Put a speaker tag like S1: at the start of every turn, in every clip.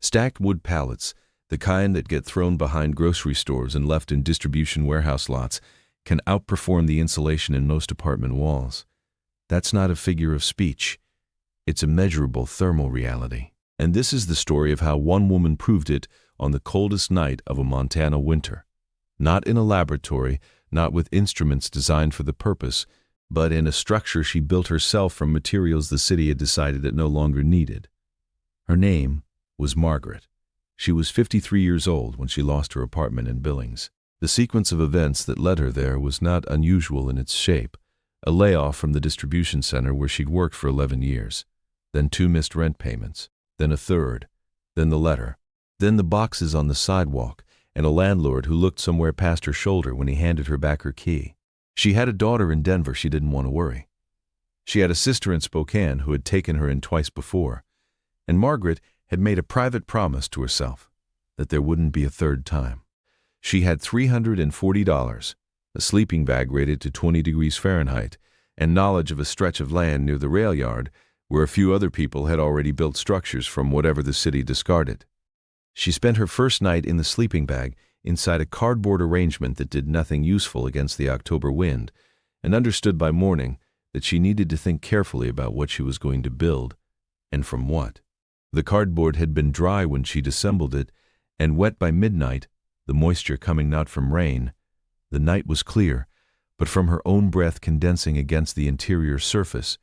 S1: Stacked wood pallets, the kind that get thrown behind grocery stores and left in distribution warehouse lots, can outperform the insulation in most apartment walls. That's not a figure of speech. It's a measurable thermal reality. And this is the story of how one woman proved it on the coldest night of a Montana winter. Not in a laboratory, not with instruments designed for the purpose, but in a structure she built herself from materials the city had decided it no longer needed. Her name was Margaret. She was 53 years old when she lost her apartment in Billings. The sequence of events that led her there was not unusual in its shape. A layoff from the distribution center where she'd worked for 11 years, then 2 missed rent payments, then a third, then the letter, then the boxes on the sidewalk, and a landlord who looked somewhere past her shoulder when he handed her back her key. She had a daughter in Denver she didn't want to worry. She had a sister in Spokane who had taken her in twice before, and Margaret had made a private promise to herself that there wouldn't be a third time. She had $340, a sleeping bag rated to 20 degrees Fahrenheit, and knowledge of a stretch of land near the rail yard where a few other people had already built structures from whatever the city discarded. She spent her first night in the sleeping bag inside a cardboard arrangement that did nothing useful against the October wind, and understood by morning that she needed to think carefully about what she was going to build, and from what. The cardboard had been dry when she'd assembled it, and wet by midnight, the moisture coming not from rain. The night was clear, but from her own breath condensing against the interior surface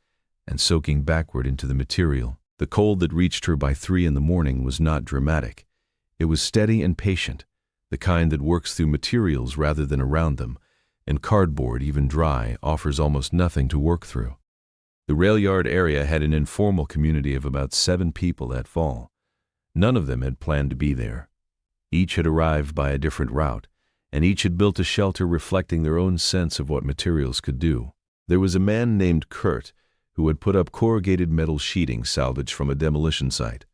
S1: and soaking backward into the material. The cold that reached her by 3 in the morning was not dramatic. It was steady and patient, the kind that works through materials rather than around them, and cardboard, even dry, offers almost nothing to work through. The rail yard area had an informal community of about 7 people that fall. None of them had planned to be there. Each had arrived by a different route, and each had built a shelter reflecting their own sense of what materials could do. There was a man named Kurt who had put up corrugated metal sheeting salvaged from a demolition site,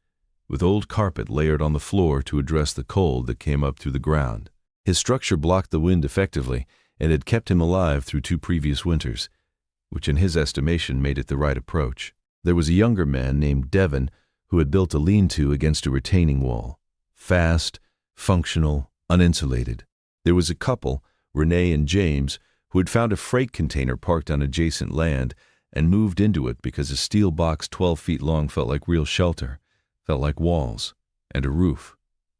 S1: with old carpet layered on the floor to address the cold that came up through the ground. His structure blocked the wind effectively and had kept him alive through 2 previous winters, which in his estimation made it the right approach. There was a younger man named Devin who had built a lean-to against a retaining wall. Fast, functional, uninsulated. There was a couple, Renee and James, who had found a freight container parked on adjacent land and moved into it because a steel box 12 feet long felt like real shelter, felt like walls and a roof,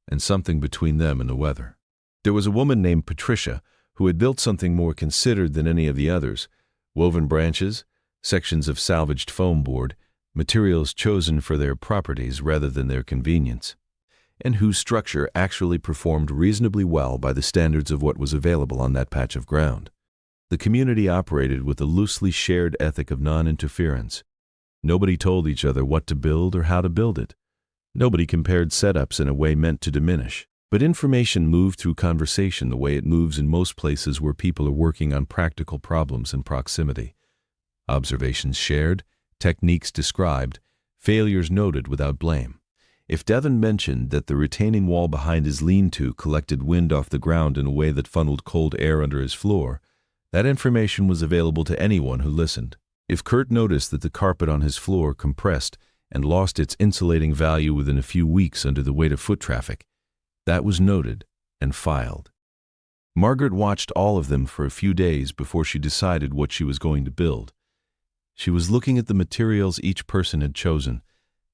S1: and something between them and the weather. There was a woman named Patricia who had built something more considered than any of the others: woven branches, sections of salvaged foam board, materials chosen for their properties rather than their convenience, and whose structure actually performed reasonably well by the standards of what was available on that patch of ground. The community operated with a loosely shared ethic of non-interference. Nobody told each other what to build or how to build it. Nobody compared setups in a way meant to diminish. But information moved through conversation the way it moves in most places where people are working on practical problems in proximity. Observations shared, techniques described, failures noted without blame. If Devin mentioned that the retaining wall behind his lean-to collected wind off the ground in a way that funneled cold air under his floor, that information was available to anyone who listened. If Kurt noticed that the carpet on his floor compressed and lost its insulating value within a few weeks under the weight of foot traffic, that was noted and filed. Margaret watched all of them for a few days before she decided what she was going to build. She was looking at the materials each person had chosen,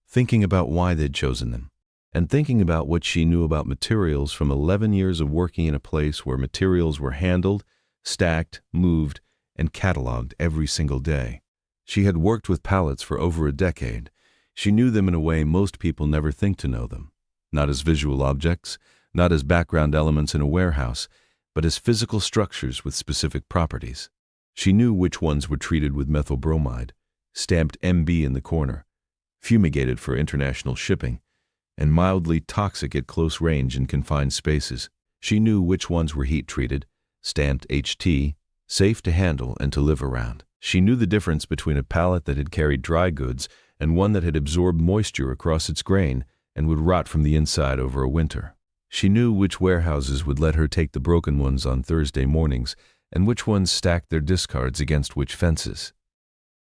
S1: thinking about why they'd chosen them, and thinking about what she knew about materials from 11 years of working in a place where materials were handled, stacked, moved, and cataloged every single day. She had worked with pallets for over a decade. She knew them in a way most people never think to know them. Not as visual objects, not as background elements in a warehouse, but as physical structures with specific properties. She knew which ones were treated with methyl bromide, stamped MB in the corner, fumigated for international shipping, and mildly toxic at close range in confined spaces. She knew which ones were heat-treated, stamped HT, safe to handle and to live around. She knew the difference between a pallet that had carried dry goods and one that had absorbed moisture across its grain and would rot from the inside over a winter. She knew which warehouses would let her take the broken ones on Thursday mornings and which ones stacked their discards against which fences.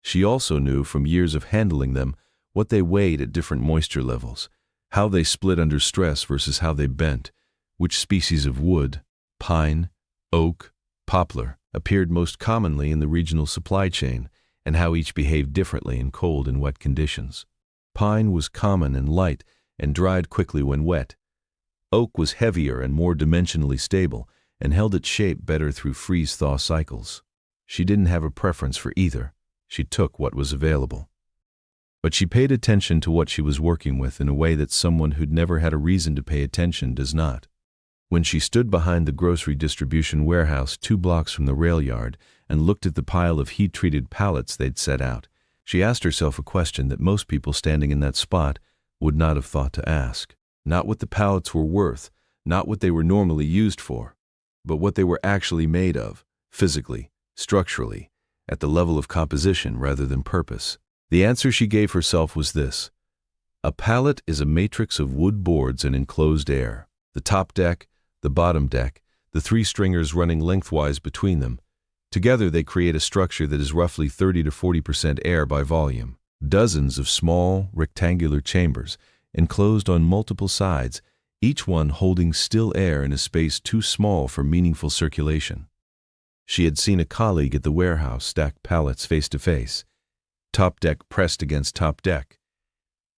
S1: She also knew from years of handling them what they weighed at different moisture levels, how they split under stress versus how they bent, which species of wood, pine, oak, poplar, appeared most commonly in the regional supply chain, and how each behaved differently in cold and wet conditions. Pine was common and light and dried quickly when wet. Oak was heavier and more dimensionally stable and held its shape better through freeze-thaw cycles. She didn't have a preference for either. She took what was available. But she paid attention to what she was working with in a way that someone who'd never had a reason to pay attention does not. When she stood behind the grocery distribution warehouse 2 blocks from the rail yard and looked at the pile of heat-treated pallets they'd set out, she asked herself a question that most people standing in that spot would not have thought to ask. Not what the pallets were worth, not what they were normally used for, but what they were actually made of, physically, structurally, at the level of composition rather than purpose. The answer she gave herself was this: a pallet is a matrix of wood boards and enclosed air. The top deck, the bottom deck, the 3 stringers running lengthwise between them. Together they create a structure that is roughly 30 to 40% air by volume. Dozens of small, rectangular chambers, enclosed on multiple sides, each one holding still air in a space too small for meaningful circulation. She had seen a colleague at the warehouse stack pallets face to face, top deck pressed against top deck,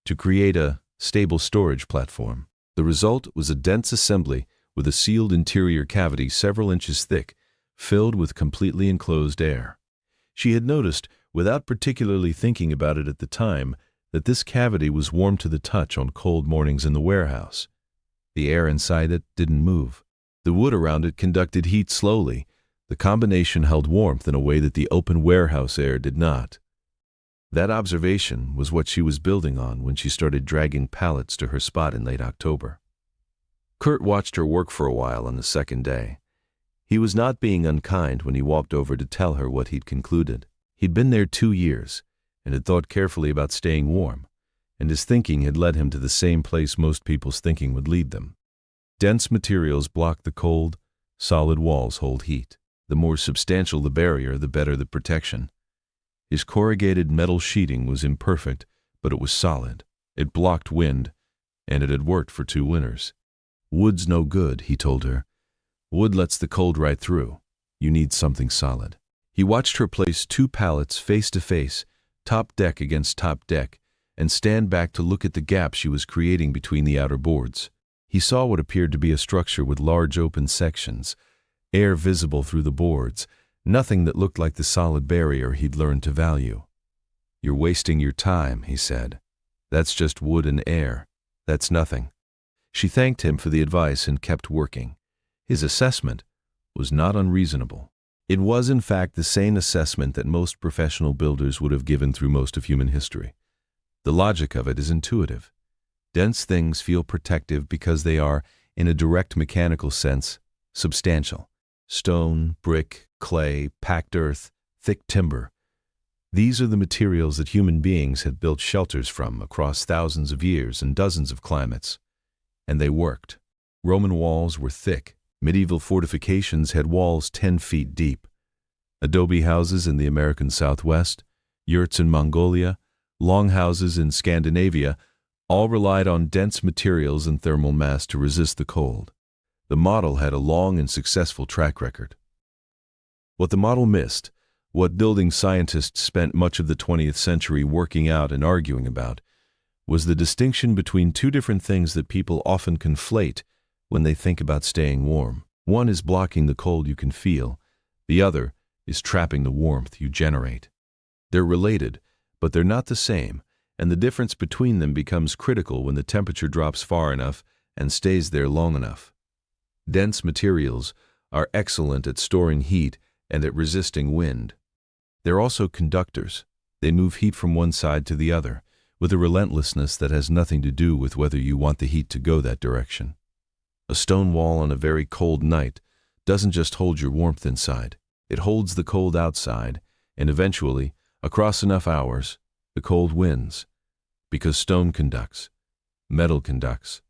S1: to create a stable storage platform. The result was a dense assembly with a sealed interior cavity several inches thick, filled with completely enclosed air. She had noticed, without particularly thinking about it at the time, that this cavity was warm to the touch on cold mornings in the warehouse. The air inside it didn't move. The wood around it conducted heat slowly. The combination held warmth in a way that the open warehouse air did not. That observation was what she was building on when she started dragging pallets to her spot in late October. Kurt watched her work for a while on the second day. He was not being unkind when he walked over to tell her what he'd concluded. He'd been there 2 years and had thought carefully about staying warm, and his thinking had led him to the same place most people's thinking would lead them. Dense materials block the cold, solid walls hold heat. The more substantial the barrier, the better the protection. His corrugated metal sheeting was imperfect, but it was solid. It blocked wind, and it had worked for 2 winters. Wood's no good, he told her. Wood lets the cold right through. You need something solid. He watched her place 2 pallets face to face, top deck against top deck, and stand back to look at the gap she was creating between the outer boards. He saw what appeared to be a structure with large open sections, air visible through the boards, nothing that looked like the solid barrier he'd learned to value. You're wasting your time, he said. That's just wood and air. That's nothing. She thanked him for the advice and kept working. His assessment was not unreasonable. It was, in fact, the sane assessment that most professional builders would have given through most of human history. The logic of it is intuitive. Dense things feel protective because they are, in a direct mechanical sense, substantial. Stone, brick, clay, packed earth, thick timber. These are the materials that human beings had built shelters from across thousands of years and dozens of climates. And they worked. Roman walls were thick. Medieval fortifications had walls 10 feet deep. Adobe houses in the American Southwest, yurts in Mongolia, longhouses in Scandinavia, all relied on dense materials and thermal mass to resist the cold. The model had a long and successful track record. What the model missed, what building scientists spent much of the 20th century working out and arguing about, was the distinction between 2 different things that people often conflate when they think about staying warm. One is blocking the cold you can feel. The other is trapping the warmth you generate. They're related, but they're not the same, and the difference between them becomes critical when the temperature drops far enough and stays there long enough. Dense materials are excellent at storing heat and at resisting wind. They're also conductors. They move heat from one side to the other, with a relentlessness that has nothing to do with whether you want the heat to go that direction. A stone wall on a very cold night doesn't just hold your warmth inside. It holds the cold outside, and eventually, across enough hours, the cold wins. Because stone conducts, metal conducts,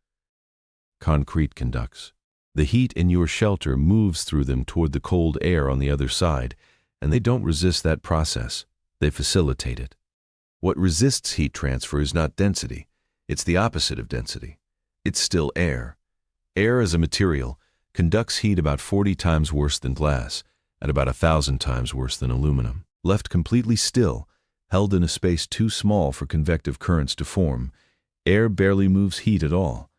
S1: concrete conducts. The heat in your shelter moves through them toward the cold air on the other side, and they don't resist that process. They facilitate it. What resists heat transfer is not density. It's the opposite of density. It's still air. Air as a material conducts heat about 40 times worse than glass and about 1,000 times worse than aluminum. Left completely still, held in a space too small for convective currents to form, air barely moves heat at all.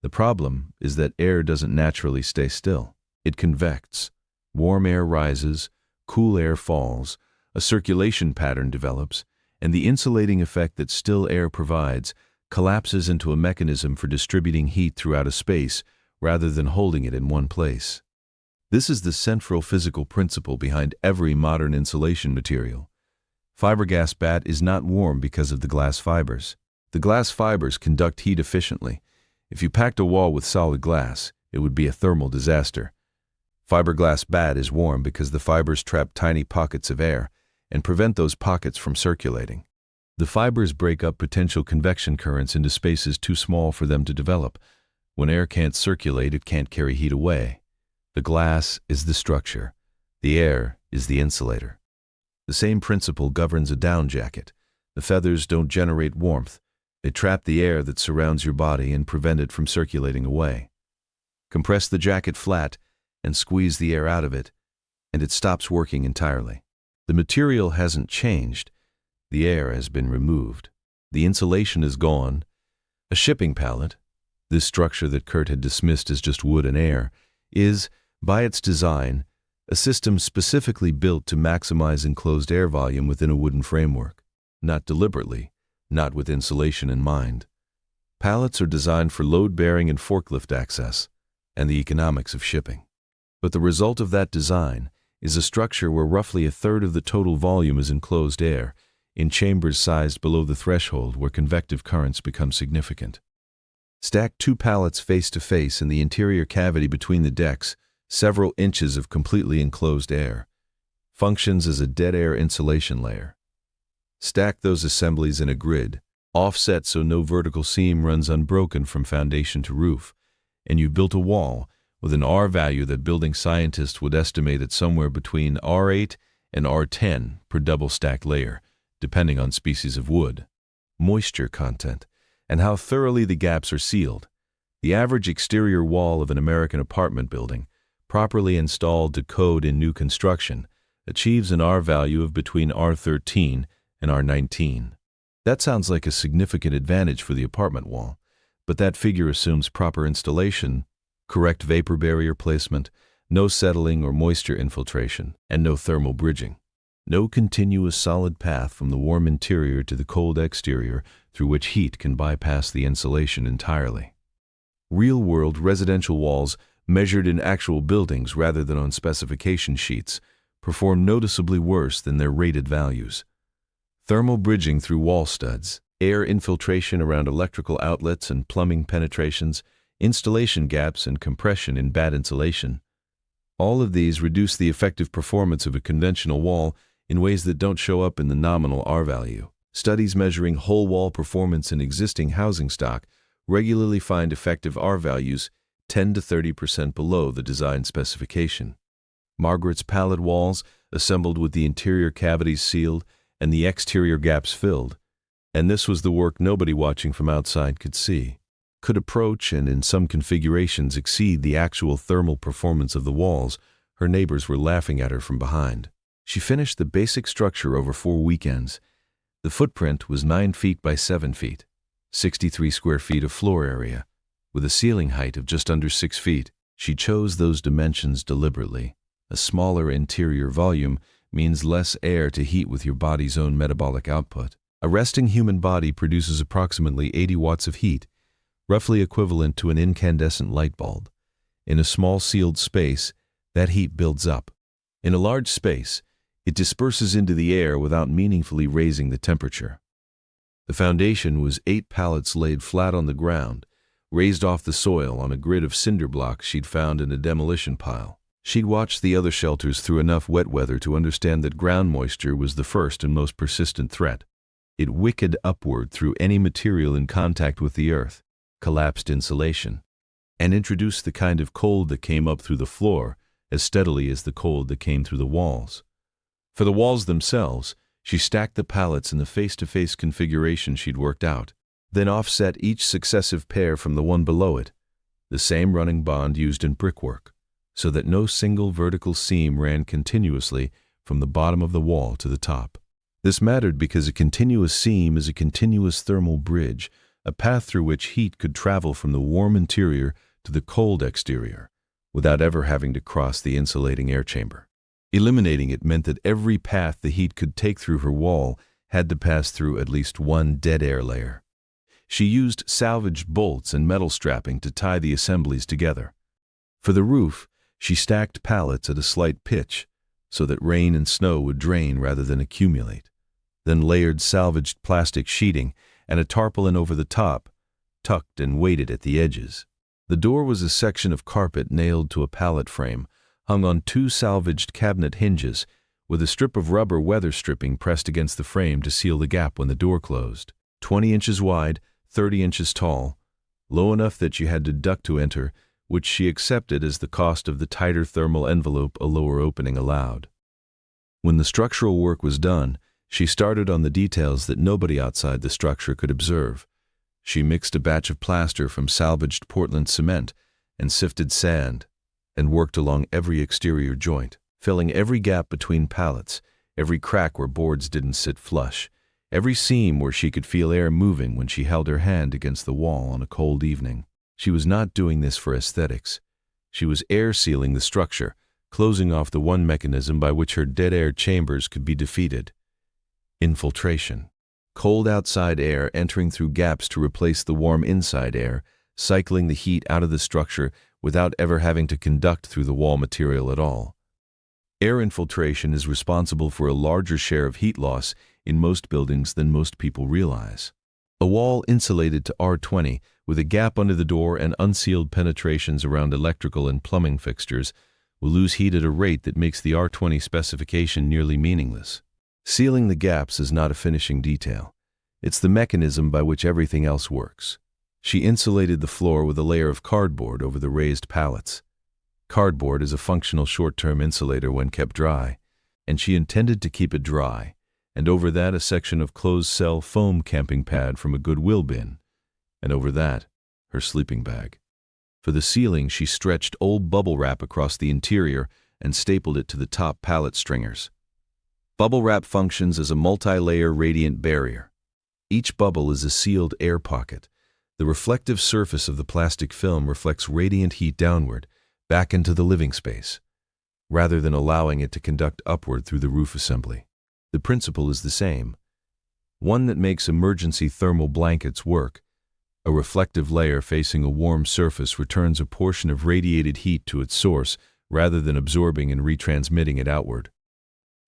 S1: The problem is that air doesn't naturally stay still. It convects. Warm air rises, cool air falls, a circulation pattern develops, and the insulating effect that still air provides collapses into a mechanism for distributing heat throughout a space rather than holding it in one place. This is the central physical principle behind every modern insulation material. Fiberglass bat is not warm because of the glass fibers. The glass fibers conduct heat efficiently. If you packed a wall with solid glass, it would be a thermal disaster. Fiberglass bat is warm because the fibers trap tiny pockets of air and prevent those pockets from circulating. The fibers break up potential convection currents into spaces too small for them to develop. When air can't circulate, it can't carry heat away. The glass is the structure. The air is the insulator. The same principle governs a down jacket. The feathers don't generate warmth. They trap the air that surrounds your body and prevent it from circulating away. Compress the jacket flat and squeeze the air out of it, and it stops working entirely. The material hasn't changed. The air has been removed. The insulation is gone. A shipping pallet, this structure that Kurt had dismissed as just wood and air, is, by its design, a system specifically built to maximize enclosed air volume within a wooden framework. Not deliberately, not with insulation in mind. Pallets are designed for load-bearing and forklift access, and the economics of shipping. But the result of that design is a structure where roughly a third of the total volume is enclosed air, in chambers sized below the threshold where convective currents become significant. Stack 2 pallets face to face in the interior cavity between the decks, several inches of completely enclosed air. Functions as a dead air insulation layer. Stack those assemblies in a grid, offset so no vertical seam runs unbroken from foundation to roof, and you've built a wall with an R value that building scientists would estimate at somewhere between R8 and R10 per double-stacked layer, depending on species of wood, moisture content, and how thoroughly the gaps are sealed. The average exterior wall of an American apartment building, properly installed to code in new construction, achieves an R value of between R13 and R19. That sounds like a significant advantage for the apartment wall, but that figure assumes proper installation, correct vapor barrier placement, no settling or moisture infiltration, and no thermal bridging. No continuous solid path from the warm interior to the cold exterior through which heat can bypass the insulation entirely. Real-world residential walls, measured in actual buildings rather than on specification sheets, perform noticeably worse than their rated values. Thermal bridging through wall studs, air infiltration around electrical outlets and plumbing penetrations, installation gaps and compression in bad insulation. All of these reduce the effective performance of a conventional wall in ways that don't show up in the nominal R value. Studies measuring whole wall performance in existing housing stock regularly find effective R values 10 to 30% below the design specification. Margaret's pallet walls, assembled with the interior cavities sealed and the exterior gaps filled, and this was the work nobody watching from outside could see, could approach and in some configurations exceed the actual thermal performance of the walls. Her neighbors were laughing at her from behind. She finished the basic structure over 4 weekends. The footprint was 9 feet by 7 feet, 63 square feet of floor area, with a ceiling height of just under 6 feet. She chose those dimensions deliberately. A smaller interior volume means less air to heat with your body's own metabolic output. A resting human body produces approximately 80 watts of heat, roughly equivalent to an incandescent light bulb. In a small sealed space, that heat builds up. In a large space, it disperses into the air without meaningfully raising the temperature. The foundation was 8 pallets laid flat on the ground, raised off the soil on a grid of cinder blocks she'd found in a demolition pile. She'd watched the other shelters through enough wet weather to understand that ground moisture was the first and most persistent threat. It wicked upward through any material in contact with the earth, collapsed insulation, and introduced the kind of cold that came up through the floor as steadily as the cold that came through the walls. For the walls themselves, she stacked the pallets in the face-to-face configuration she'd worked out. Then offset each successive pair from the one below it, the same running bond used in brickwork, so that no single vertical seam ran continuously from the bottom of the wall to the top. This mattered because a continuous seam is a continuous thermal bridge, a path through which heat could travel from the warm interior to the cold exterior, without ever having to cross the insulating air chamber. Eliminating it meant that every path the heat could take through her wall had to pass through at least one dead air layer. She used salvaged bolts and metal strapping to tie the assemblies together. For the roof, she stacked pallets at a slight pitch, so that rain and snow would drain rather than accumulate, then layered salvaged plastic sheeting and a tarpaulin over the top, tucked and weighted at the edges. The door was a section of carpet nailed to a pallet frame, hung on two salvaged cabinet hinges, with a strip of rubber weather stripping pressed against the frame to seal the gap when the door closed. 20 inches wide, 30 inches tall, low enough that you had to duck to enter, which she accepted as the cost of the tighter thermal envelope a lower opening allowed. When the structural work was done, she started on the details that nobody outside the structure could observe. She mixed a batch of plaster from salvaged Portland cement and sifted sand, and worked along every exterior joint, filling every gap between pallets, every crack where boards didn't sit flush, every seam where she could feel air moving when she held her hand against the wall on a cold evening. She was not doing this for aesthetics. She was air sealing the structure, closing off the one mechanism by which her dead air chambers could be defeated. Infiltration. Cold outside air entering through gaps to replace the warm inside air, cycling the heat out of the structure without ever having to conduct through the wall material at all. Air infiltration is responsible for a larger share of heat loss in most buildings than most people realize. A wall insulated to R20 with a gap under the door and unsealed penetrations around electrical and plumbing fixtures will lose heat at a rate that makes the R20 specification nearly meaningless. Sealing the gaps is not a finishing detail. It's the mechanism by which everything else works. She insulated the floor with a layer of cardboard over the raised pallets. Cardboard is a functional short-term insulator when kept dry, and she intended to keep it dry, and over that a section of closed-cell foam camping pad from a Goodwill bin, and over that, her sleeping bag. For the ceiling, she stretched old bubble wrap across the interior and stapled it to the top pallet stringers. Bubble wrap functions as a multi-layer radiant barrier. Each bubble is a sealed air pocket. The reflective surface of the plastic film reflects radiant heat downward, back into the living space, rather than allowing it to conduct upward through the roof assembly. The principle is the same, one that makes emergency thermal blankets work. A reflective layer facing a warm surface returns a portion of radiated heat to its source rather than absorbing and retransmitting it outward.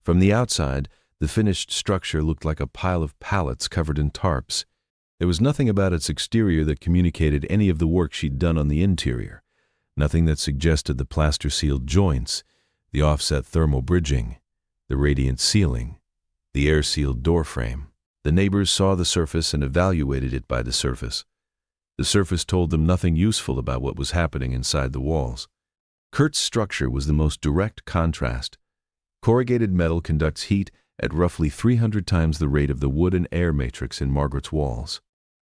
S1: From the outside, the finished structure looked like a pile of pallets covered in tarps. There was nothing about its exterior that communicated any of the work she'd done on the interior, nothing that suggested the plaster-sealed joints, the offset thermal bridging, the radiant ceiling, the air-sealed door frame. The neighbors saw the surface and evaluated it by the surface. The surface told them nothing useful about what was happening inside the walls. Kurt's structure was the most direct contrast. Corrugated metal conducts heat at roughly 300 times the rate of the wood and air matrix in Margaret's walls.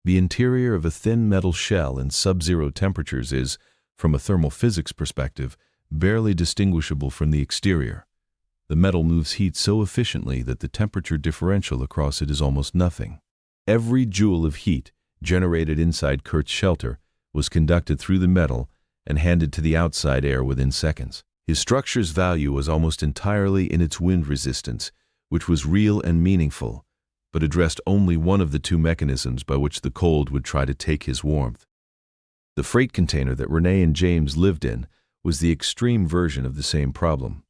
S1: The interior of a thin metal shell in sub-zero temperatures is, from a thermal physics perspective, barely distinguishable from the exterior. The metal moves heat so efficiently that the temperature differential across it is almost nothing. Every joule of heat generated inside Kurt's shelter was conducted through the metal and handed to the outside air within seconds. His structure's value was almost entirely in its wind resistance, which was real and meaningful, but addressed only one of the two mechanisms by which the cold would try to take his warmth. The freight container that Renee and James lived in was the extreme version of the same problem.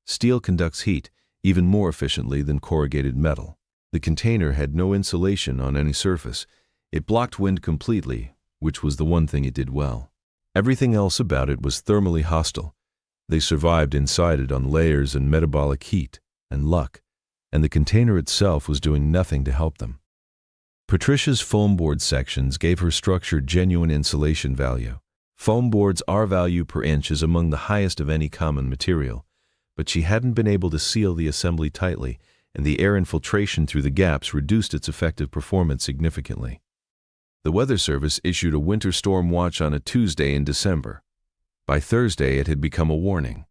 S1: Steel conducts heat even more efficiently than corrugated metal. The container had no insulation on any surface. It blocked wind completely, which was the one thing it did well. Everything else about it was thermally hostile. They survived inside it on layers and metabolic heat and luck, and the container itself was doing nothing to help them. Patricia's foam board sections gave her structure genuine insulation value. Foam board's R-value per inch is among the highest of any common material, but she hadn't been able to seal the assembly tightly, and the air infiltration through the gaps reduced its effective performance significantly. The Weather Service issued a winter storm watch on a Tuesday in December. By Thursday, it had become a warning.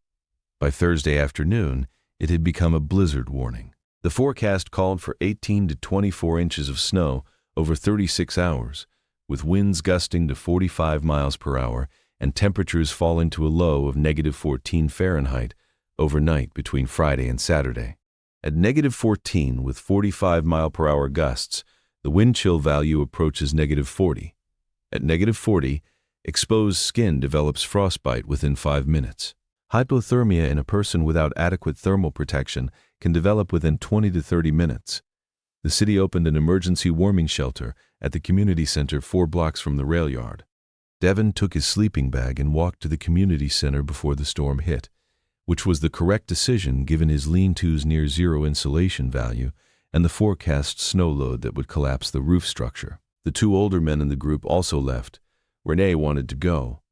S1: By Thursday afternoon, it had become a blizzard warning. The forecast called for 18 to 24 inches of snow over 36 hours, with winds gusting to 45 miles per hour and temperatures falling to a low of -14 Fahrenheit overnight between Friday and Saturday. At -14 with 45-mile-per-hour gusts, the wind chill value approaches -40. At -40, exposed skin develops frostbite within 5 minutes. Hypothermia in a person without adequate thermal protection can develop within 20 to 30 minutes. The city opened an emergency warming shelter at the community center 4 blocks from the rail yard. Devin took his sleeping bag and walked to the community center before the storm hit, which was the correct decision given his lean-to's near-zero insulation value and the forecast snow load that would collapse the roof structure. The 2 older men in the group also left. Renee wanted to go.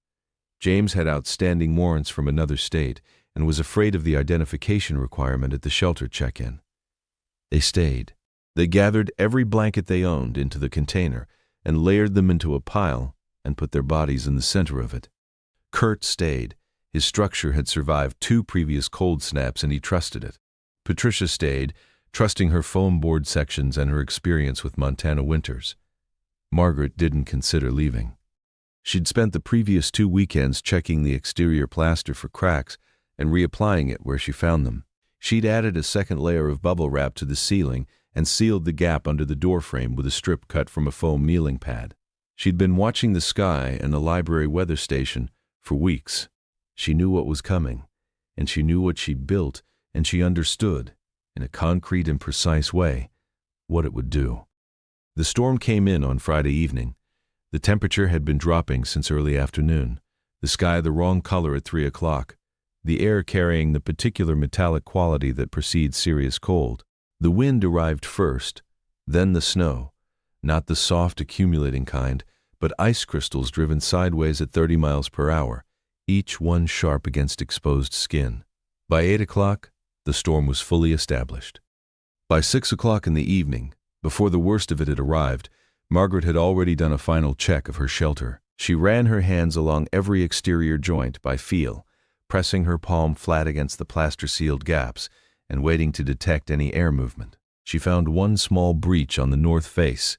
S1: James had outstanding warrants from another state and was afraid of the identification requirement at the shelter check-in. They stayed. They gathered every blanket they owned into the container and layered them into a pile and put their bodies in the center of it. Kurt stayed. His structure had survived 2 previous cold snaps and he trusted it. Patricia stayed, trusting her foam board sections and her experience with Montana winters. Margaret didn't consider leaving. She'd spent the previous 2 weekends checking the exterior plaster for cracks and reapplying it where she found them. She'd added a second layer of bubble wrap to the ceiling and sealed the gap under the doorframe with a strip cut from a foam kneeling pad. She'd been watching the sky and the library weather station for weeks. She knew what was coming, and she knew what she'd built, and she understood, in a concrete and precise way, what it would do. The storm came in on Friday evening. The temperature had been dropping since early afternoon, the sky the wrong color at 3 o'clock, the air carrying the particular metallic quality that precedes serious cold. The wind arrived first, then the snow, not the soft accumulating kind, but ice crystals driven sideways at 30 miles per hour, each one sharp against exposed skin. By 8 o'clock, the storm was fully established. By 6 o'clock in the evening, before the worst of it had arrived, Margaret had already done a final check of her shelter. She ran her hands along every exterior joint by feel, pressing her palm flat against the plaster-sealed gaps and waiting to detect any air movement. She found one small breach on the north face,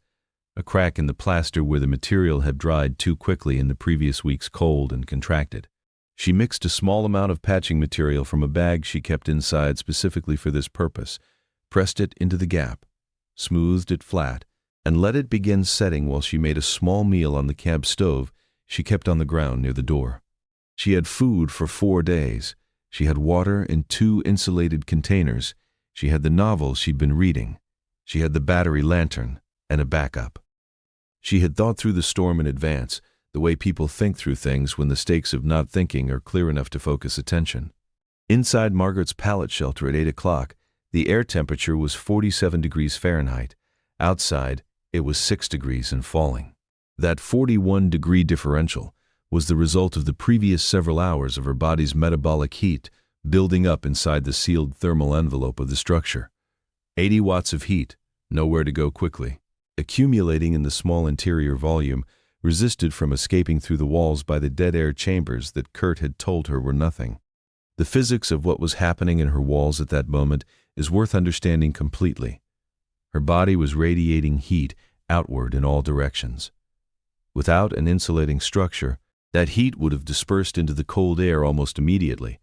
S1: a crack in the plaster where the material had dried too quickly in the previous week's cold and contracted. She mixed a small amount of patching material from a bag she kept inside specifically for this purpose, pressed it into the gap, smoothed it flat, and let it begin setting while she made a small meal on the cab stove she kept on the ground near the door. She had food for 4 days. She had water in 2 insulated containers. She had the novel she'd been reading. She had the battery lantern and a backup. She had thought through the storm in advance, the way people think through things when the stakes of not thinking are clear enough to focus attention. Inside Margaret's pallet shelter at 8 o'clock, the air temperature was 47 degrees Fahrenheit. Outside, it was 6 degrees and falling. That 41-degree differential was the result of the previous several hours of her body's metabolic heat building up inside the sealed thermal envelope of the structure. 80 watts of heat, nowhere to go quickly, accumulating in the small interior volume, resisted from escaping through the walls by the dead air chambers that Kurt had told her were nothing. The physics of what was happening in her walls at that moment is worth understanding completely. Her body was radiating heat outward in all directions. Without an insulating structure, that heat would have dispersed into the cold air almost immediately,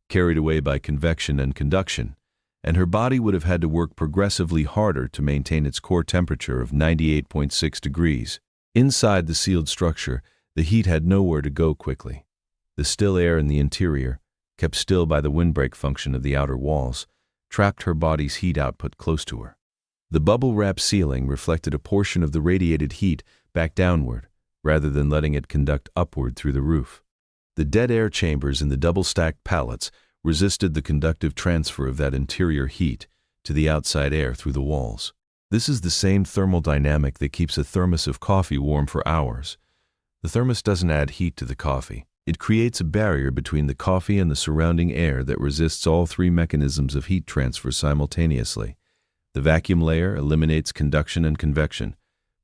S1: carried away by convection and conduction, and her body would have had to work progressively harder to maintain its core temperature of 98.6 degrees. Inside the sealed structure, the heat had nowhere to go quickly. The still air in the interior, kept still by the windbreak function of the outer walls, trapped her body's heat output close to her. The bubble-wrap ceiling reflected a portion of the radiated heat back downward, rather than letting it conduct upward through the roof. The dead air chambers in the double-stacked pallets resisted the conductive transfer of that interior heat to the outside air through the walls. This is the same thermal dynamic that keeps a thermos of coffee warm for hours. The thermos doesn't add heat to the coffee. It creates a barrier between the coffee and the surrounding air that resists all 3 mechanisms of heat transfer simultaneously. The vacuum layer eliminates conduction and convection.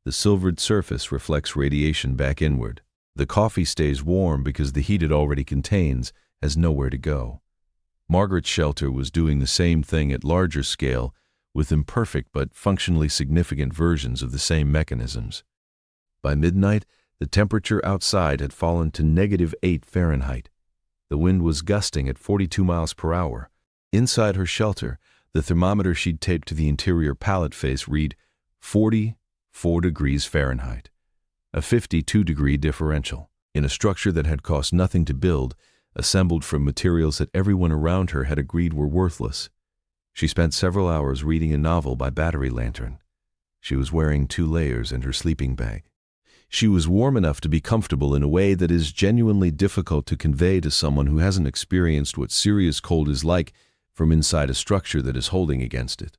S1: The silvered surface reflects radiation back inward. The coffee stays warm because the heat it already contains has nowhere to go. Margaret's shelter was doing the same thing at larger scale with imperfect but functionally significant versions of the same mechanisms. By midnight, the temperature outside had fallen to -8 Fahrenheit. The wind was gusting at 42 miles per hour. Inside her shelter, the thermometer she'd taped to the interior pallet face read 44 degrees Fahrenheit, a 52-degree differential. In a structure that had cost nothing to build, assembled from materials that everyone around her had agreed were worthless. She spent several hours reading a novel by battery lantern. She was wearing 2 layers and her sleeping bag. She was warm enough to be comfortable in a way that is genuinely difficult to convey to someone who hasn't experienced what serious cold is like from inside a structure that is holding against it.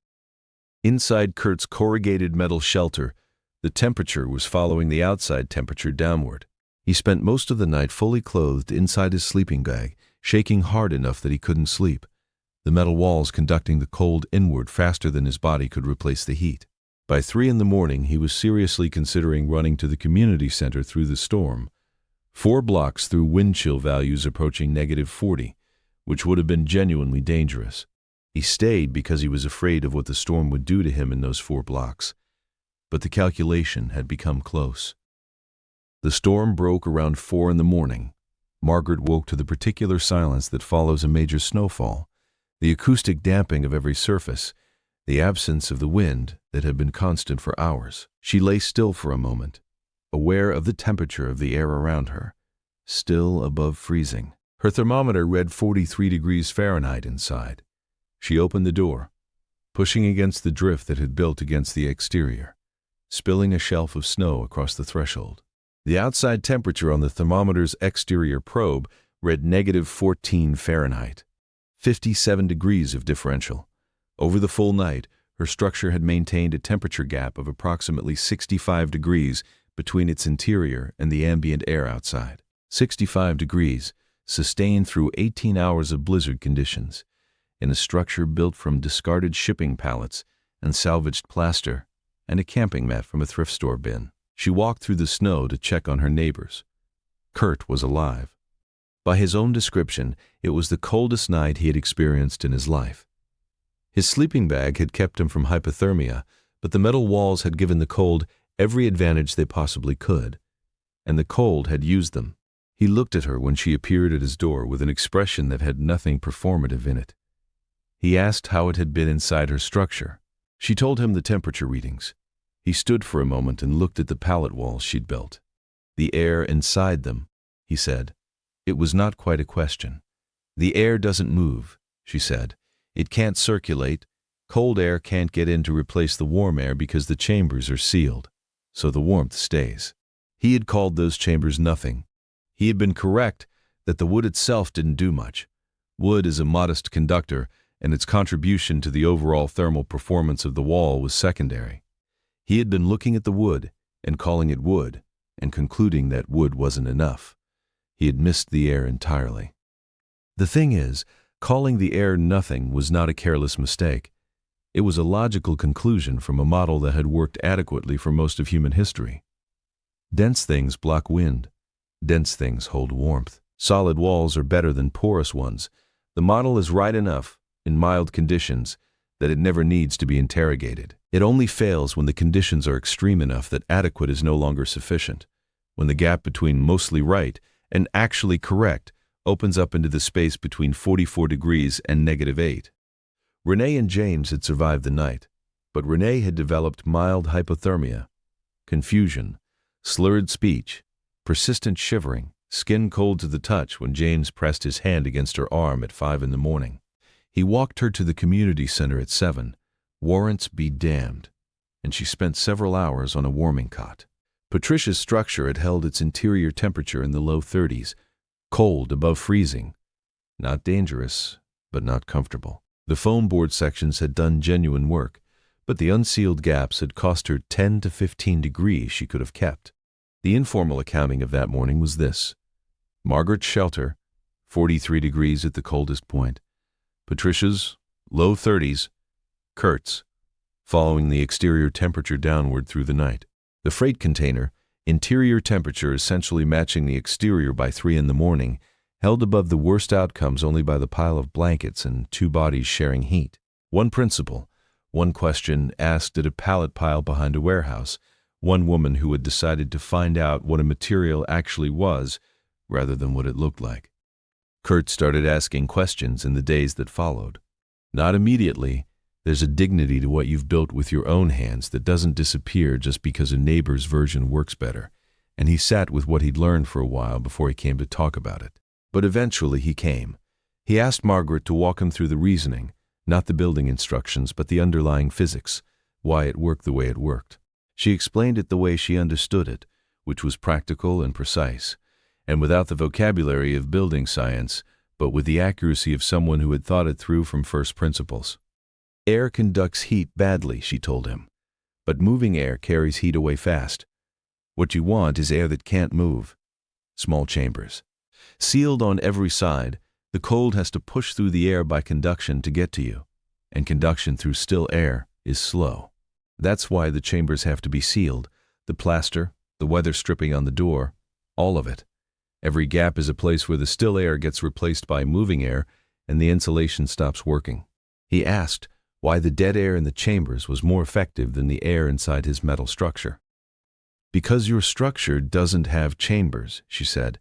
S1: Inside Kurt's corrugated metal shelter, the temperature was following the outside temperature downward. He spent most of the night fully clothed inside his sleeping bag, shaking hard enough that he couldn't sleep, the metal walls conducting the cold inward faster than his body could replace the heat. By 3 in the morning, he was seriously considering running to the community center through the storm, 4 blocks through wind chill values approaching -40, which would have been genuinely dangerous. He stayed because he was afraid of what the storm would do to him in those 4 blocks. But the calculation had become close. The storm broke around 4 in the morning. Margaret woke to the particular silence that follows a major snowfall, the acoustic damping of every surface, the absence of the wind that had been constant for hours. She lay still for a moment, aware of the temperature of the air around her, still above freezing. Her thermometer read 43 degrees Fahrenheit inside. She opened the door, pushing against the drift that had built against the exterior, spilling a shelf of snow across the threshold. The outside temperature on the thermometer's exterior probe read -14 Fahrenheit, 57 degrees of differential. Over the full night, her structure had maintained a temperature gap of approximately 65 degrees between its interior and the ambient air outside. 65 degrees, sustained through 18 hours of blizzard conditions, in a structure built from discarded shipping pallets and salvaged plaster and a camping mat from a thrift store bin. She walked through the snow to check on her neighbors. Kurt was alive. By his own description, it was the coldest night he had experienced in his life. His sleeping bag had kept him from hypothermia, but the metal walls had given the cold every advantage they possibly could, and the cold had used them. He looked at her when she appeared at his door with an expression that had nothing performative in it. He asked how it had been inside her structure. She told him the temperature readings. He stood for a moment and looked at the pallet walls she'd built. The air inside them, he said. It was not quite a question. The air doesn't move, she said. It can't circulate. Cold air can't get in to replace the warm air because the chambers are sealed, so the warmth stays. He had called those chambers nothing. He had been correct that the wood itself didn't do much. Wood is a modest conductor, and its contribution to the overall thermal performance of the wall was secondary. He had been looking at the wood and calling it wood and concluding that wood wasn't enough. He had missed the air entirely. The thing is, calling the air nothing was not a careless mistake. It was a logical conclusion from a model that had worked adequately for most of human history. Dense things block wind. Dense things hold warmth. Solid walls are better than porous ones. The model is right enough, in mild conditions, that it never needs to be interrogated. It only fails when the conditions are extreme enough that adequate is no longer sufficient, when the gap between mostly right and actually correct opens up into the space between 44 degrees and -8. Renee and James had survived the night, but Renee had developed mild hypothermia, confusion, slurred speech, persistent shivering, skin cold to the touch when James pressed his hand against her arm at 5 in the morning. He walked her to the community center at 7, warrants be damned, and she spent several hours on a warming cot. Patricia's structure had held its interior temperature in the low 30s, cold above freezing. Not dangerous, but not comfortable. The foam board sections had done genuine work, but the unsealed gaps had cost her 10 to 15 degrees she could have kept. The informal accounting of that morning was this: Margaret's shelter, 43 degrees at the coldest point. Patricia's, low 30s. Kurt's, following the exterior temperature downward through the night. The freight container, interior temperature essentially matching the exterior by 3 in the morning, held above the worst outcomes only by the pile of blankets and 2 bodies sharing heat. One principle, one question asked at a pallet pile behind a warehouse, one woman who had decided to find out what a material actually was rather than what it looked like. Kurt started asking questions in the days that followed. Not immediately. There's a dignity to what you've built with your own hands that doesn't disappear just because a neighbor's version works better, and he sat with what he'd learned for a while before he came to talk about it. But eventually he came. He asked Margaret to walk him through the reasoning, not the building instructions, but the underlying physics, why it worked the way it worked. She explained it the way she understood it, which was practical and precise, and without the vocabulary of building science, but with the accuracy of someone who had thought it through from first principles. Air conducts heat badly, she told him, but moving air carries heat away fast. What you want is air that can't move. Small chambers. Sealed on every side, the cold has to push through the air by conduction to get to you, and conduction through still air is slow. That's why the chambers have to be sealed, the plaster, the weather stripping on the door, all of it. Every gap is a place where the still air gets replaced by moving air and the insulation stops working. He asked why the dead air in the chambers was more effective than the air inside his metal structure. Because your structure doesn't have chambers, she said.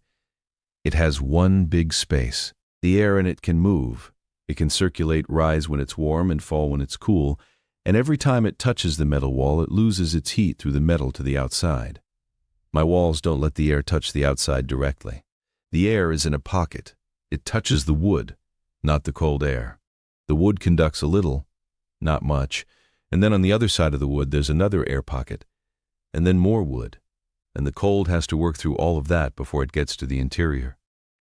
S1: It has one big space. The air in it can move. It can circulate, rise when it's warm and fall when it's cool, and every time it touches the metal wall, it loses its heat through the metal to the outside. My walls don't let the air touch the outside directly. The air is in a pocket. It touches the wood, not the cold air. The wood conducts a little, not much, and then on the other side of the wood there's another air pocket, and then more wood, and the cold has to work through all of that before it gets to the interior.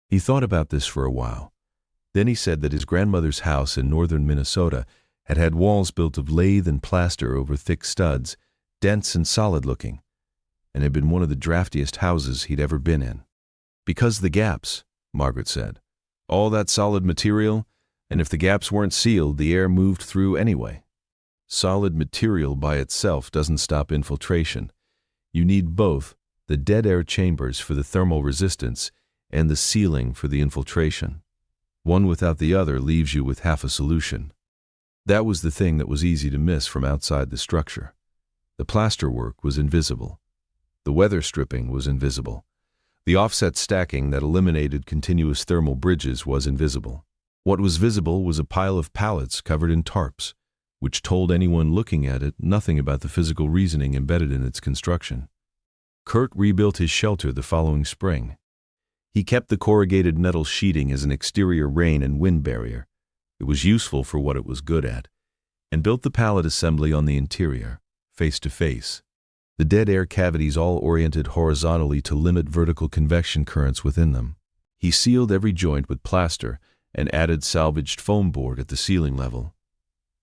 S1: He thought about this for a while. Then he said that his grandmother's house in northern Minnesota had had walls built of lath and plaster over thick studs, dense and solid-looking, and had been one of the draftiest houses he'd ever been in. Because the gaps, Margaret said. All that solid material, and if the gaps weren't sealed, the air moved through anyway. Solid material by itself doesn't stop infiltration. You need both the dead air chambers for the thermal resistance and the sealing for the infiltration. One without the other leaves you with half a solution. That was the thing that was easy to miss from outside the structure. The plasterwork was invisible. The weather stripping was invisible. The offset stacking that eliminated continuous thermal bridges was invisible. What was visible was a pile of pallets covered in tarps, which told anyone looking at it nothing about the physical reasoning embedded in its construction. Kurt rebuilt his shelter the following spring. He kept the corrugated metal sheeting as an exterior rain and wind barrier. It was useful for what it was good at, and built the pallet assembly on the interior, face to face. The dead air cavities all oriented horizontally to limit vertical convection currents within them. He sealed every joint with plaster and added salvaged foam board at the ceiling level.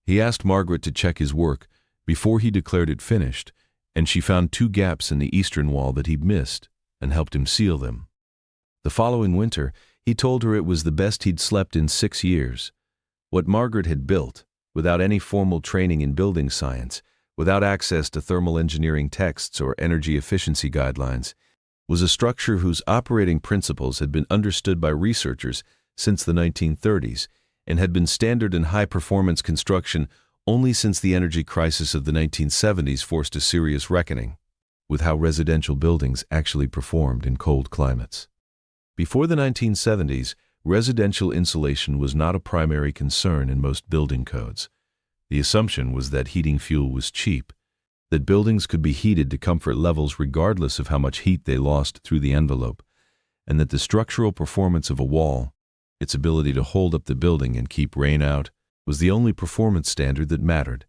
S1: He asked Margaret to check his work before he declared it finished, and she found 2 gaps in the eastern wall that he'd missed and helped him seal them. The following winter, he told her it was the best he'd slept in 6 years. What Margaret had built, without any formal training in building science, without access to thermal engineering texts or energy efficiency guidelines, was a structure whose operating principles had been understood by researchers since the 1930s and had been standard in high-performance construction only since the energy crisis of the 1970s forced a serious reckoning with how residential buildings actually performed in cold climates. Before the 1970s, residential insulation was not a primary concern in most building codes. The assumption was that heating fuel was cheap, that buildings could be heated to comfort levels regardless of how much heat they lost through the envelope, and that the structural performance of a wall, its ability to hold up the building and keep rain out, was the only performance standard that mattered.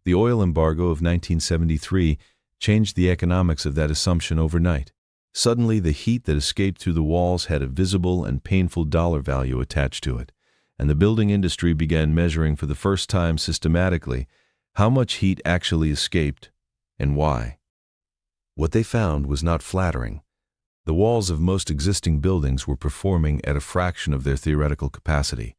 S1: The oil embargo of 1973 changed the economics of that assumption overnight. Suddenly, the heat that escaped through the walls had a visible and painful dollar value attached to it, and the building industry began measuring for the first time systematically how much heat actually escaped and why. What they found was not flattering. The walls of most existing buildings were performing at a fraction of their theoretical capacity.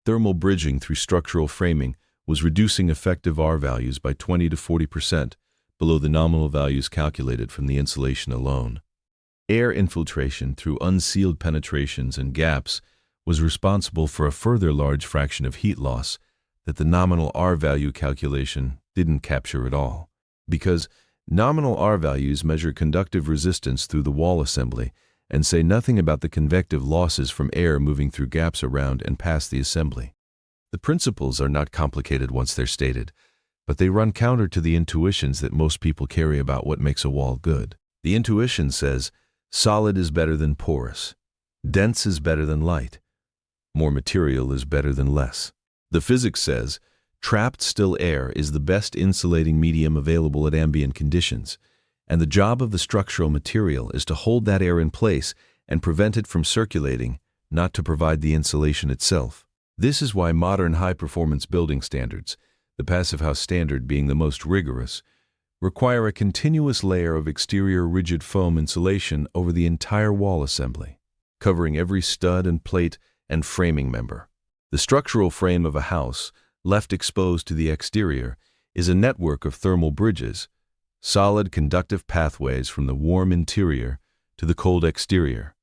S1: Thermal bridging through structural framing was reducing effective R values by 20 to 40%, below the nominal values calculated from the insulation alone. Air infiltration through unsealed penetrations and gaps was responsible for a further large fraction of heat loss that the nominal R value calculation didn't capture at all. Because nominal R values measure conductive resistance through the wall assembly and say nothing about the convective losses from air moving through gaps around and past the assembly. The principles are not complicated once they're stated, but they run counter to the intuitions that most people carry about what makes a wall good. The intuition says, solid is better than porous, dense is better than light, more material is better than less. The physics says, trapped still air is the best insulating medium available at ambient conditions, and the job of the structural material is to hold that air in place and prevent it from circulating, not to provide the insulation itself. This is why modern high-performance building standards, the Passive House standard being the most rigorous, require a continuous layer of exterior rigid foam insulation over the entire wall assembly, covering every stud and plate and framing member. The structural frame of a house, left exposed to the exterior, is a network of thermal bridges, solid conductive pathways from the warm interior to the cold exterior,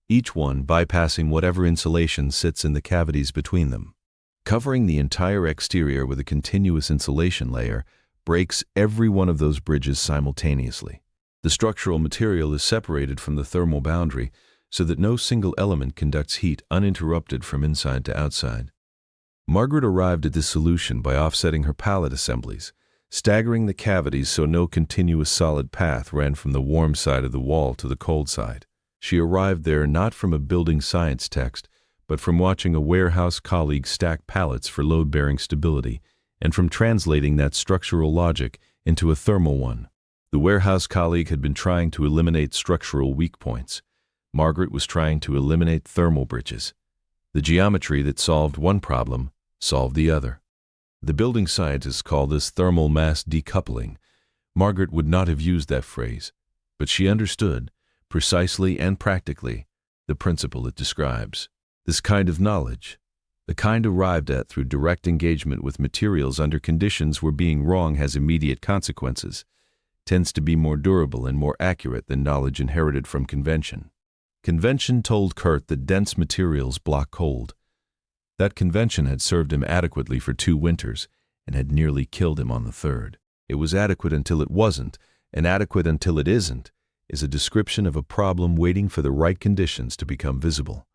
S1: each one bypassing whatever insulation sits in the cavities between them. Covering the entire exterior with a continuous insulation layer breaks every one of those bridges simultaneously. The structural material is separated from the thermal boundary so that no single element conducts heat uninterrupted from inside to outside. Margaret arrived at this solution by offsetting her pallet assemblies, staggering the cavities so no continuous solid path ran from the warm side of the wall to the cold side. She arrived there not from a building science text, but from watching a warehouse colleague stack pallets for load-bearing stability, and from translating that structural logic into a thermal one. The warehouse colleague had been trying to eliminate structural weak points. Margaret was trying to eliminate thermal bridges. The geometry that solved one problem solved the other. The building scientists call this thermal mass decoupling. Margaret would not have used that phrase, but she understood, precisely and practically, the principle it describes. This kind of knowledge, the kind arrived at through direct engagement with materials under conditions where being wrong has immediate consequences, tends to be more durable and more accurate than knowledge inherited from convention. Convention told Kurt that dense materials block cold. That convention had served him adequately for 2 winters and had nearly killed him on the 3rd. It was adequate until it wasn't, and adequate until it isn't is a description of a problem waiting for the right conditions to become visible.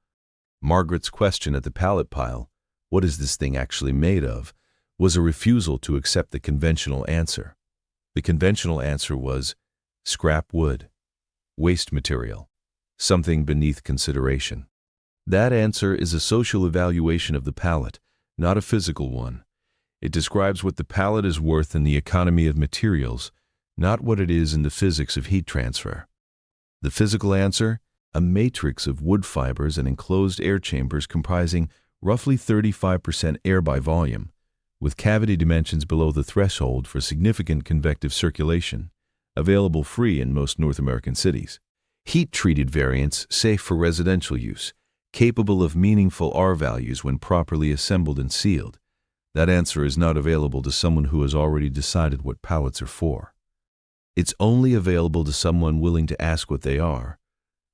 S1: Margaret's question at the pallet pile, what is this thing actually made of, was a refusal to accept the conventional answer. The conventional answer was scrap wood, waste material, something beneath consideration. That answer is a social evaluation of the pallet, not a physical one. It describes what the pallet is worth in the economy of materials, not what it is in the physics of heat transfer. The physical answer? A matrix of wood fibers and enclosed air chambers comprising roughly 35% air by volume, with cavity dimensions below the threshold for significant convective circulation, available free in most North American cities. Heat-treated variants safe for residential use, capable of meaningful R values when properly assembled and sealed. That answer is not available to someone who has already decided what pallets are for. It's only available to someone willing to ask what they are,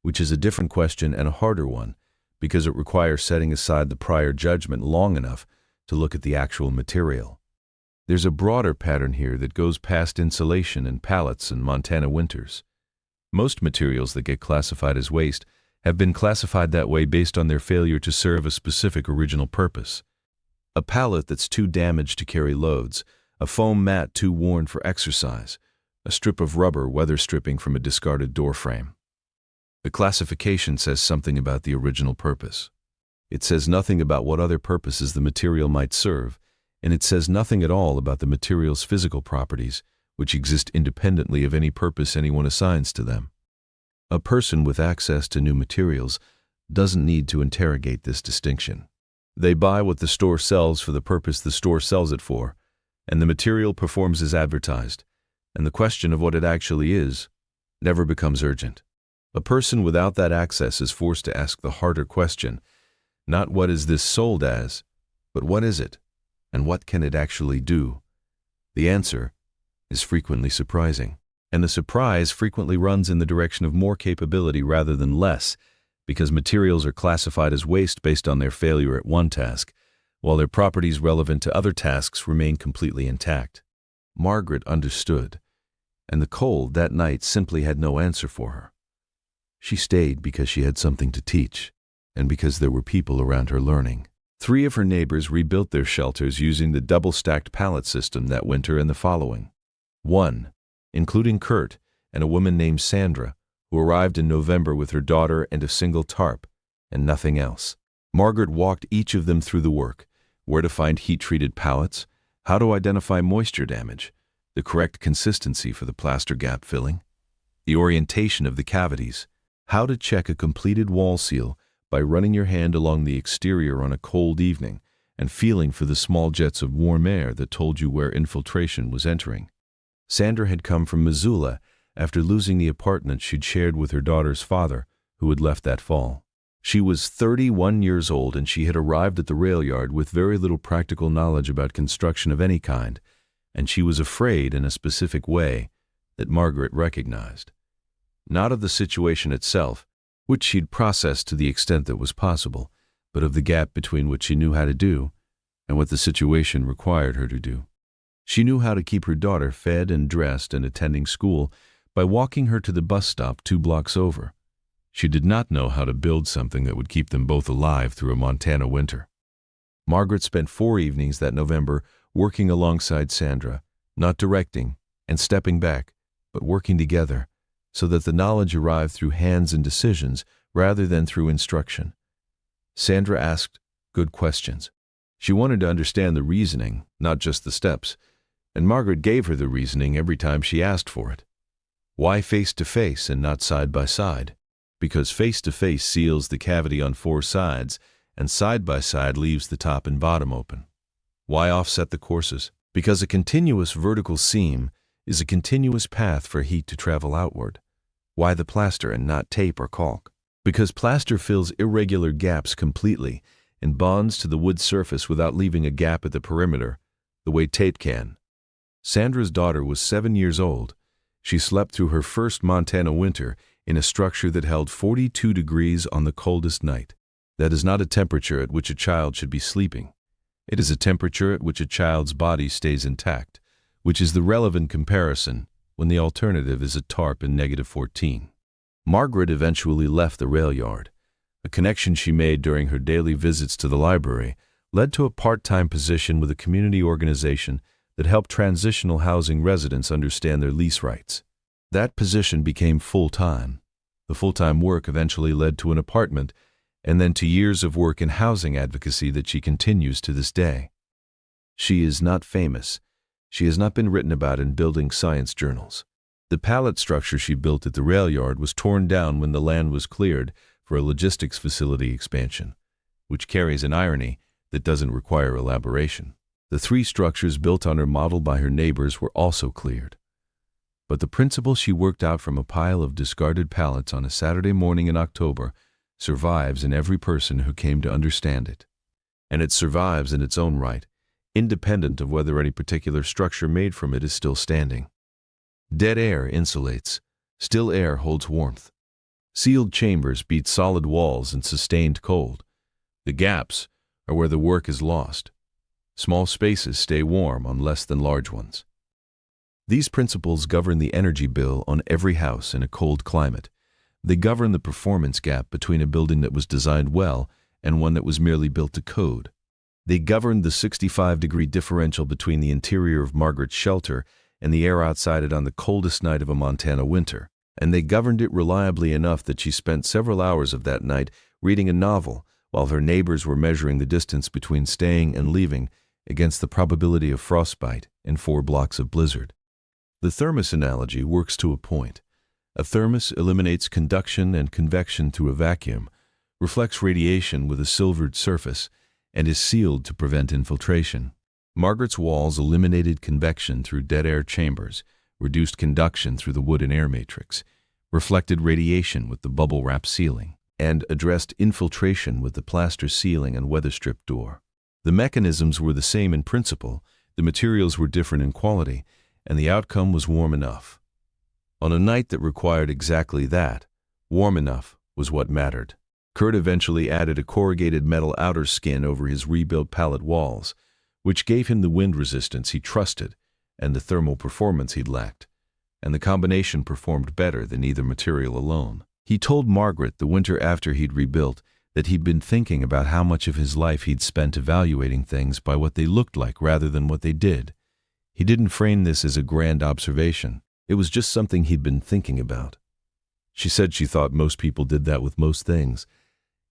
S1: which is a different question and a harder one, because it requires setting aside the prior judgment long enough to look at the actual material. There's a broader pattern here that goes past insulation and pallets and Montana winters. Most materials that get classified as waste have been classified that way based on their failure to serve a specific original purpose. A pallet that's too damaged to carry loads, a foam mat too worn for exercise, a strip of rubber weather stripping from a discarded door frame. The classification says something about the original purpose. It says nothing about what other purposes the material might serve, and it says nothing at all about the material's physical properties, which exist independently of any purpose anyone assigns to them. A person with access to new materials doesn't need to interrogate this distinction. They buy what the store sells for the purpose the store sells it for, and the material performs as advertised, and the question of what it actually is never becomes urgent. A person without that access is forced to ask the harder question, not what is this sold as, but what is it, and what can it actually do? The answer, is frequently surprising. And the surprise frequently runs in the direction of more capability rather than less, because materials are classified as waste based on their failure at one task, while their properties relevant to other tasks remain completely intact. Margaret understood, and the cold that night simply had no answer for her. She stayed because she had something to teach, and because there were people around her learning. 3 of her neighbors rebuilt their shelters using the double-stacked pallet system that winter and the following. 1. Including Kurt and a woman named Sandra, who arrived in November with her daughter and a single tarp, and nothing else. Margaret walked each of them through the work: where to find heat-treated pallets, how to identify moisture damage, the correct consistency for the plaster gap filling, the orientation of the cavities, how to check a completed wall seal by running your hand along the exterior on a cold evening and feeling for the small jets of warm air that told you where infiltration was entering. Sandra had come from Missoula after losing the apartment she'd shared with her daughter's father, who had left that fall. She was 31 years old, and she had arrived at the rail yard with very little practical knowledge about construction of any kind, and she was afraid in a specific way that Margaret recognized. Not of the situation itself, which she'd processed to the extent that was possible, but of the gap between what she knew how to do and what the situation required her to do. She knew how to keep her daughter fed and dressed and attending school by walking her to the bus stop 2 blocks over. She did not know how to build something that would keep them both alive through a Montana winter. Margaret spent 4 evenings that November working alongside Sandra, not directing and stepping back, but working together, so that the knowledge arrived through hands and decisions rather than through instruction. Sandra asked good questions. She wanted to understand the reasoning, not just the steps, and Margaret gave her the reasoning every time she asked for it. Why face-to-face and not side-by-side? Because face-to-face seals the cavity on 4 sides, and side-by-side leaves the top and bottom open. Why offset the courses? Because a continuous vertical seam is a continuous path for heat to travel outward. Why the plaster and not tape or caulk? Because plaster fills irregular gaps completely and bonds to the wood surface without leaving a gap at the perimeter, the way tape can. Sandra's daughter was 7 years old. She slept through her first Montana winter in a structure that held 42 degrees on the coldest night. That is not a temperature at which a child should be sleeping. It is a temperature at which a child's body stays intact, which is the relevant comparison when the alternative is a tarp in -14. Margaret eventually left the rail yard. A connection she made during her daily visits to the library led to a part-time position with a community organization that helped transitional housing residents understand their lease rights. That position became full-time. The full-time work eventually led to an apartment and then to years of work in housing advocacy that she continues to this day. She is not famous. She has not been written about in building science journals. The pallet structure she built at the rail yard was torn down when the land was cleared for a logistics facility expansion, which carries an irony that doesn't require elaboration. The 3 structures built on her model by her neighbors were also cleared. But the principle she worked out from a pile of discarded pallets on a Saturday morning in October survives in every person who came to understand it. And it survives in its own right, independent of whether any particular structure made from it is still standing. Dead air insulates. Still air holds warmth. Sealed chambers beat solid walls in sustained cold. The gaps are where the work is lost. Small spaces stay warm on less than large ones. These principles govern the energy bill on every house in a cold climate. They govern the performance gap between a building that was designed well and one that was merely built to code. They governed the 65-degree differential between the interior of Margaret's shelter and the air outside it on the coldest night of a Montana winter. And they governed it reliably enough that she spent several hours of that night reading a novel while her neighbors were measuring the distance between staying and leaving against the probability of frostbite and 4 blocks of blizzard. The thermos analogy works to a point. A thermos eliminates conduction and convection through a vacuum, reflects radiation with a silvered surface, and is sealed to prevent infiltration. Margaret's walls eliminated convection through dead air chambers, reduced conduction through the wood and air matrix, reflected radiation with the bubble-wrap ceiling, and addressed infiltration with the plaster ceiling and weather-strip door. The mechanisms were the same in principle, the materials were different in quality, and the outcome was warm enough. On a night that required exactly that, warm enough was what mattered. Kurt eventually added a corrugated metal outer skin over his rebuilt pallet walls, which gave him the wind resistance he trusted and the thermal performance he'd lacked, and the combination performed better than either material alone. He told Margaret the winter after he'd rebuilt that he'd been thinking about how much of his life he'd spent evaluating things by what they looked like rather than what they did. He didn't frame this as a grand observation. It was just something he'd been thinking about. She said she thought most people did that with most things.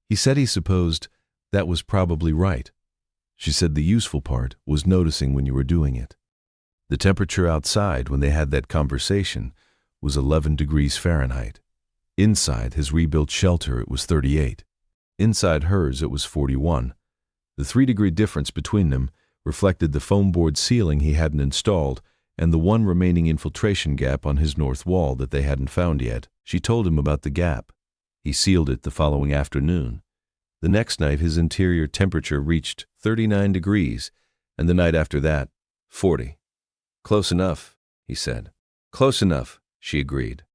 S1: He said he supposed that was probably right. She said the useful part was noticing when you were doing it. The temperature outside when they had that conversation was 11 degrees Fahrenheit. Inside his rebuilt shelter it was 38. Inside hers it was 41. The 3-degree difference between them reflected the foam board ceiling he hadn't installed and the one remaining infiltration gap on his north wall that they hadn't found yet. She told him about the gap. He sealed it the following afternoon. The next night his interior temperature reached 39 degrees, and the night after that, 40. "Close enough," he said. "Close enough," she agreed.